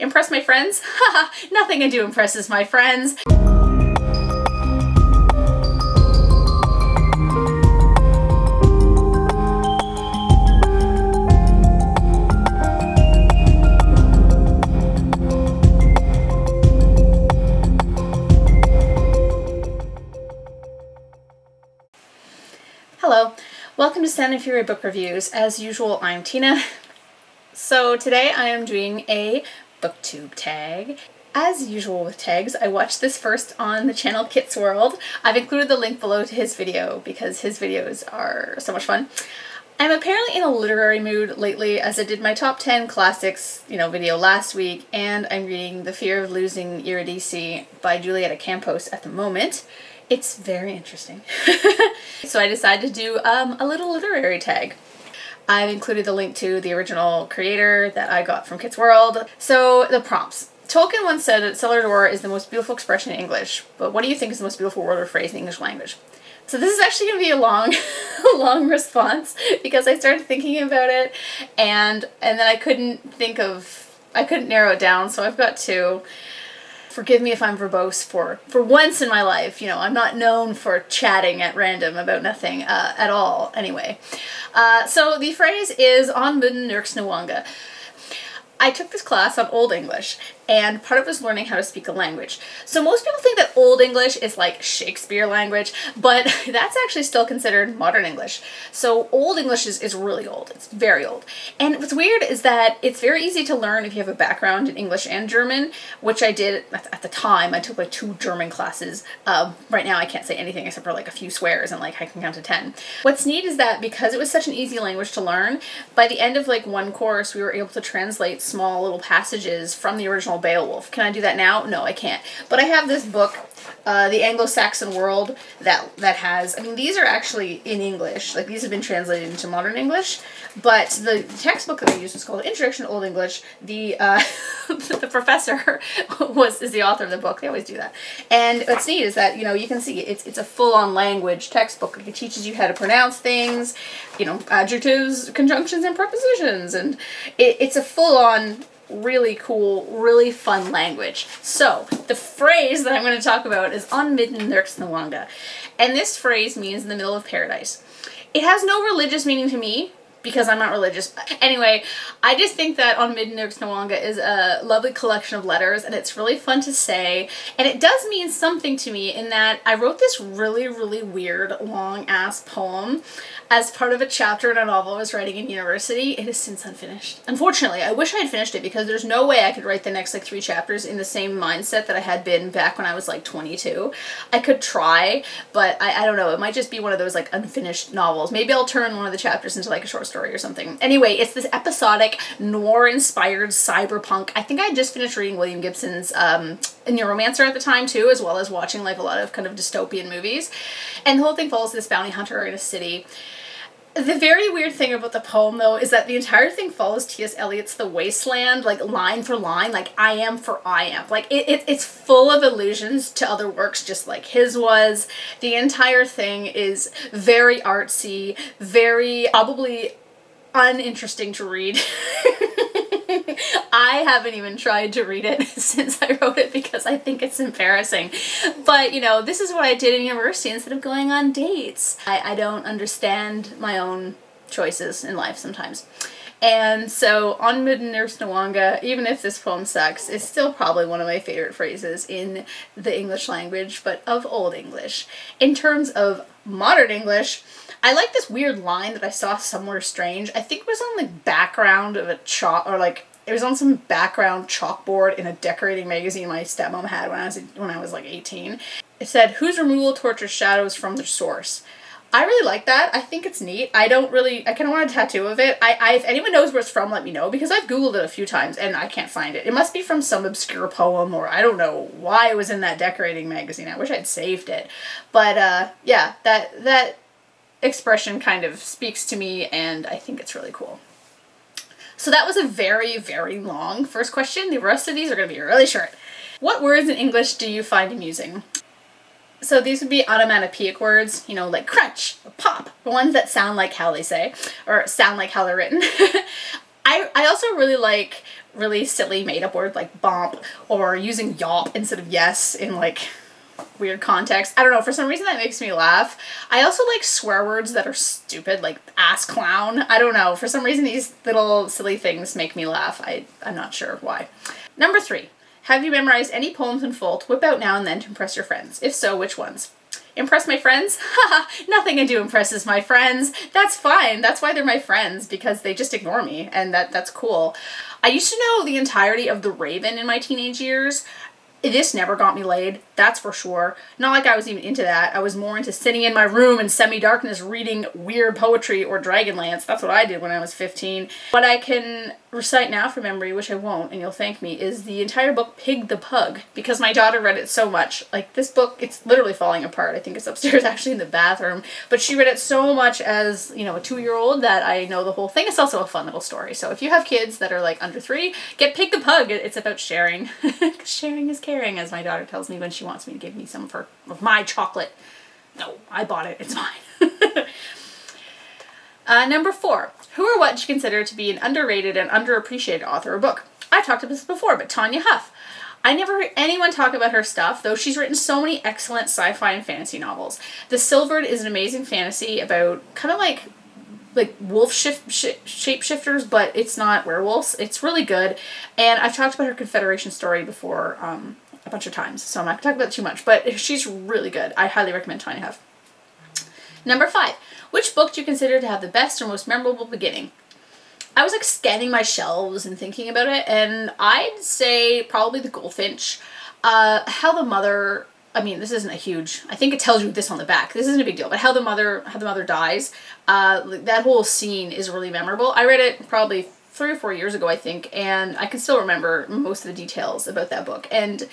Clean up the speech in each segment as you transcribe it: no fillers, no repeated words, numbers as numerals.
Impress my friends? Haha, nothing I do impresses my friends. Hello, welcome to Sound and Fury Book Reviews. As usual, I'm Tina. So today I am doing a booktube tag. As usual with tags, I watched this first on the channel Kit's World. I've included the link below to his video because his videos are so much fun. I'm apparently in a literary mood lately, as I did my top 10 classics, video last week, and I'm reading The Fear of Losing Eurydice by Julieta Campos at the moment. It's very interesting. So I decided to do a little literary tag. I've included the link to the original creator that I got from Kit's World. So the prompts. Tolkien once said that cellar door is the most beautiful expression in English, but what do you think is the most beautiful word or phrase in the English language? So this is actually going to be a long response because I started thinking about it and then I couldn't narrow it down, so I've got two. Forgive me if I'm verbose for once in my life. I'm not known for chatting at random about nothing at all. Anyway, so the phrase is on Midden Nurks Nawanga. I took this class on Old English, and part of it was learning how to speak a language. So most people think that Old English is like Shakespeare language, but that's actually still considered modern English. So Old English is really old. It's very old. And what's weird is that it's very easy to learn if you have a background in English and German, which I did at the time. I took like 2 German classes. Right now I can't say anything except for like a few swears and like I can count to 10. What's neat is that because it was such an easy language to learn, by the end of like one course we were able to translate small little passages from the original Beowulf. Can I do that now? No, I can't. But I have this book, The Anglo-Saxon World, that has, these are actually in English. Like, these have been translated into modern English, but the textbook that I used was called Introduction to Old English. The the professor is the author of the book. They always do that. And what's neat is that, you can see it's a full-on language textbook. It teaches you how to pronounce things, adjectives, conjunctions, and prepositions, and it's a full-on really cool, really fun language. So, the phrase that I'm going to talk about is on Midden Nurks Nawanga. And this phrase means in the middle of paradise. It has no religious meaning to me, because I'm not religious. Anyway, I just think that on Midden Nurks Nawanga is a lovely collection of letters, and it's really fun to say. And it does mean something to me in that I wrote this really, really weird, long-ass poem as part of a chapter in a novel I was writing in university. It is since unfinished. Unfortunately, I wish I had finished it because there's no way I could write the next 3 chapters in the same mindset that I had been back when I was 22. I could try, but I don't know. It might just be one of those unfinished novels. Maybe I'll turn one of the chapters into a short story or something. Anyway, it's this episodic, noir-inspired cyberpunk. I think I had just finished reading William Gibson's Neuromancer at the time too, as well as watching a lot of kind of dystopian movies. And the whole thing follows this bounty hunter in a city. The very weird thing about the poem, though, is that the entire thing follows T.S. Eliot's The Wasteland, line for line, I am for I am. It's full of allusions to other works, just like his was. The entire thing is very artsy, very probably uninteresting to read. I haven't even tried to read it since I wrote it because I think it's embarrassing. But, this is what I did in university instead of going on dates. I don't understand my own choices in life sometimes. And so, on Midden Nurks Nawanga, even if this poem sucks, is still probably one of my favorite phrases in the English language, but of Old English. In terms of modern English, I like this weird line that I saw somewhere strange. I think it was on the background of a it was on some background chalkboard in a decorating magazine my stepmom had when I was 18. It said, "Whose removal tortures shadows from their source." I really like that. I think it's neat. I kind of want a tattoo of it. If anyone knows where it's from, let me know, because I've Googled it a few times and I can't find it. It must be from some obscure poem, or I don't know why it was in that decorating magazine. I wish I'd saved it. But, yeah, that expression kind of speaks to me, and I think it's really cool. So that was a very, very long first question. The rest of these are going to be really short. What words in English do you find amusing? So these would be onomatopoeic words, like crunch or pop, the ones that sound like how they say, or sound like how they're written. I also really like really silly made up word like bomp, or using yop instead of yes in like weird context. I don't know, for some reason that makes me laugh. I also like swear words that are stupid, like ass clown. I don't know, for some reason these little silly things make me laugh. I'm not sure why. Number 3. Have you memorized any poems in full to whip out now and then to impress your friends? If so, which ones? Impress my friends? Haha, nothing I do impresses my friends. That's fine. That's why they're my friends, because they just ignore me, and that's cool. I used to know the entirety of The Raven in my teenage years. This never got me laid, that's for sure. Not like I was even into that. I was more into sitting in my room in semi-darkness reading weird poetry or Dragonlance. That's what I did when I was 15. What I can recite now from memory, which I won't, and you'll thank me, is the entire book Pig the Pug, because my daughter read it so much. Like, this book, it's literally falling apart. I think it's upstairs actually in the bathroom. But she read it so much as, you know, a 2-year-old that I know the whole thing. It's also a fun little story. So if you have kids that are like under 3, get Pig the Pug. It's about sharing. Because sharing is caring, as my daughter tells me when she wants me to give me some of my chocolate. No, I bought it. It's mine. Number 4. Who or what do you consider to be an underrated and underappreciated author or book? I've talked about this before, but Tanya Huff. I never heard anyone talk about her stuff, though she's written so many excellent sci-fi and fantasy novels. The Silvered is an amazing fantasy about kind of like wolf shapeshifters, but it's not werewolves. It's really good, and I've talked about her Confederation story before a bunch of times, so I'm not going to talk about it too much, but she's really good. I highly recommend Tanya Huff. Number 5. Which book do you consider to have the best or most memorable beginning? I was like scanning my shelves and thinking about it, and I'd say probably The Goldfinch. How the mother, I mean, this isn't a huge, I think it tells you this on the back. This isn't a big deal, but how the mother dies, that whole scene is really memorable. I read it probably 3 or 4 years ago, I think, and I can still remember most of the details about that book. And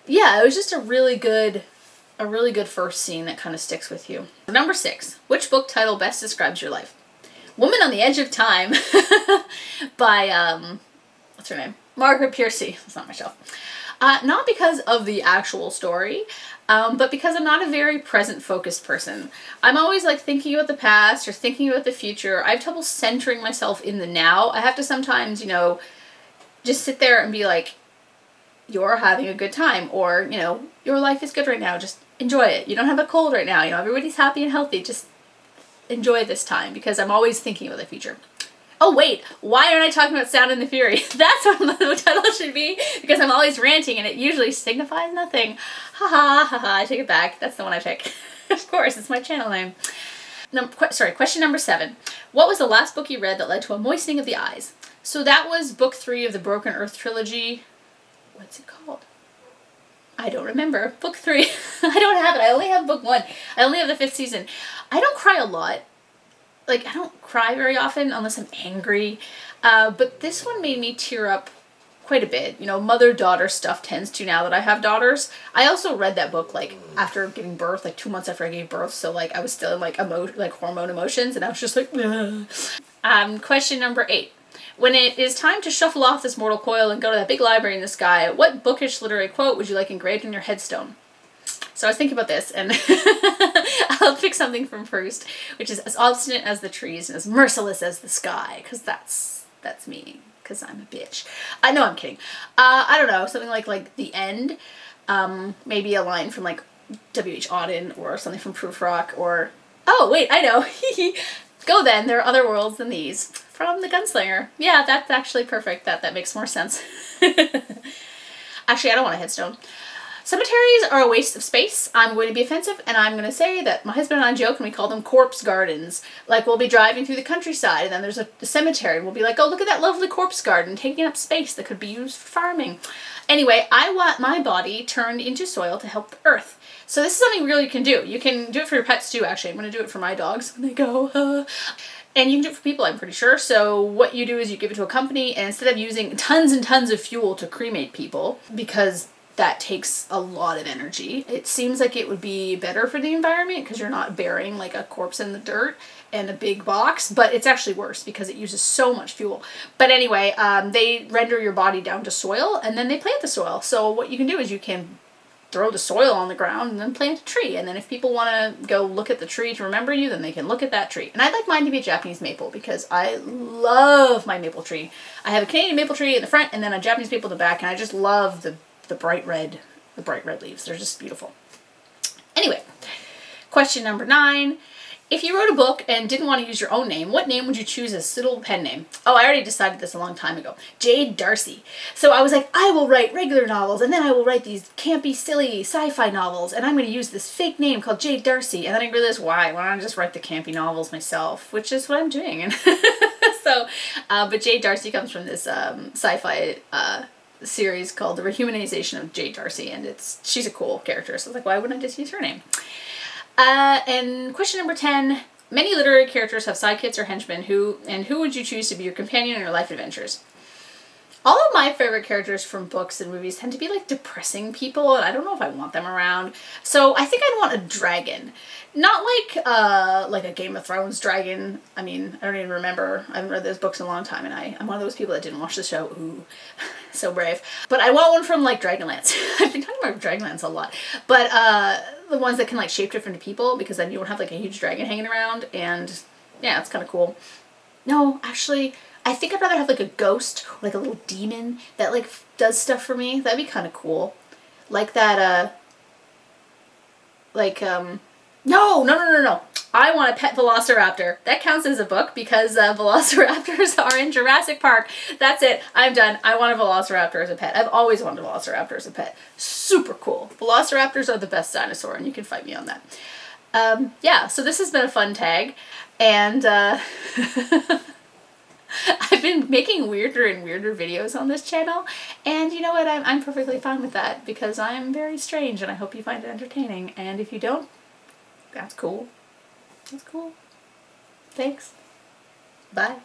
yeah, it was just a really good first scene that kind of sticks with you. Number 6. Which book title best describes your life? Woman on the Edge of Time by, what's her name? Margaret Piercy. It's not my shelf. Not because of the actual story, but because I'm not a very present-focused person. I'm always like thinking about the past or thinking about the future. I have trouble centering myself in the now. I have to sometimes, you know, just sit there and be like, you're having a good time, or, you know, your life is good right now, just enjoy it. You don't have a cold right now, you know, everybody's happy and healthy, just enjoy this time, because I'm always thinking about the future. Oh wait, why aren't I talking about Sound and the Fury? That's what the title should be, because I'm always ranting and it usually signifies nothing. I take it back. That's the one I pick. Of course, it's my channel name. No, question number 7. What was the last book you read that led to a moistening of the eyes? So that was book 3 of the Broken Earth trilogy. What's it called? I don't remember. Book 3. I don't have it. I only have book 1. I only have the 5th season. I don't cry a lot. Like, I don't cry very often unless I'm angry. But this one made me tear up quite a bit. You know, mother-daughter stuff tends to now that I have daughters. I also read that book, like, after giving birth, like 2 months after I gave birth. So, like, I was still in, like, hormone emotions. And I was just like, question number 8. When it is time to shuffle off this mortal coil and go to that big library in the sky, what bookish literary quote would you like engraved on your headstone? So I was thinking about this, and I'll pick something from Proust, which is as obstinate as the trees and as merciless as the sky, because that's me, because I'm a bitch. I know, I'm kidding. I don't know, something like The End, maybe a line from like W.H. Auden, or something from Prufrock, or, oh wait, I know, Go then, there are other worlds than these, from The Gunslinger. Yeah, that's actually perfect, that makes more sense. Actually, I don't want a headstone. Cemeteries are a waste of space. I'm going to be offensive, and I'm going to say that my husband and I joke, and we call them corpse gardens. Like, we'll be driving through the countryside, and then there's a cemetery, and we'll be like, oh, look at that lovely corpse garden, taking up space that could be used for farming. Anyway, I want my body turned into soil to help the earth. So this is something really you can do. You can do it for your pets, too, actually. I'm going to do it for my dogs when they go, And you can do it for people, I'm pretty sure. So what you do is you give it to a company, and instead of using tons and tons of fuel to cremate people, because that takes a lot of energy, it seems like it would be better for the environment because you're not burying like a corpse in the dirt and a big box, but it's actually worse because it uses so much fuel. But anyway, they render your body down to soil, and then they plant the soil. So what you can do is you can throw the soil on the ground and then plant a tree. And then if people want to go look at the tree to remember you, then they can look at that tree. And I'd like mine to be a Japanese maple because I love my maple tree. I have a Canadian maple tree in the front and then a Japanese maple in the back, and I just love the bright red leaves. They're just beautiful. Anyway, question number 9. If you wrote a book and didn't want to use your own name, what name would you choose as a suitable pen name? Oh, I already decided this a long time ago. Jade Darcy. So I was like, I will write regular novels, and then I will write these campy, silly sci-fi novels, and I'm going to use this fake name called Jade Darcy. And then I realized, why don't I just write the campy novels myself, which is what I'm doing. And so, but Jade Darcy comes from this sci-fi series called The Rehumanization of Jade Darcy, and she's a cool character. So I was like, why wouldn't I just use her name? And question number 10, many literary characters have sidekicks or henchmen. Who would you choose to be your companion in your life adventures? All of my favorite characters from books and movies tend to be like depressing people, and I don't know if I want them around. So I think I'd want a dragon. Not like a Game of Thrones dragon. I mean, I don't even remember. I haven't read those books in a long time, and I'm one of those people that didn't watch the show. Ooh, so brave. But I want one from like Dragonlance. I've been talking about Dragonlance a lot. But the ones that can like shapeshift into people, because then you don't have like a huge dragon hanging around, and yeah, it's kind of cool. No, actually, I think I'd rather have like a ghost or like a little demon that like does stuff for me. That'd be kind of cool. Like that, No. I want a pet velociraptor. That counts as a book because velociraptors are in Jurassic Park. That's it. I'm done. I want a velociraptor as a pet. I've always wanted a velociraptor as a pet. Super cool. Velociraptors are the best dinosaur, and you can fight me on that. Yeah, so this has been a fun tag, and I've been making weirder and weirder videos on this channel, and you know what? I'm perfectly fine with that because I'm very strange, and I hope you find it entertaining. And if you don't, that's cool. That's cool. Thanks. Bye.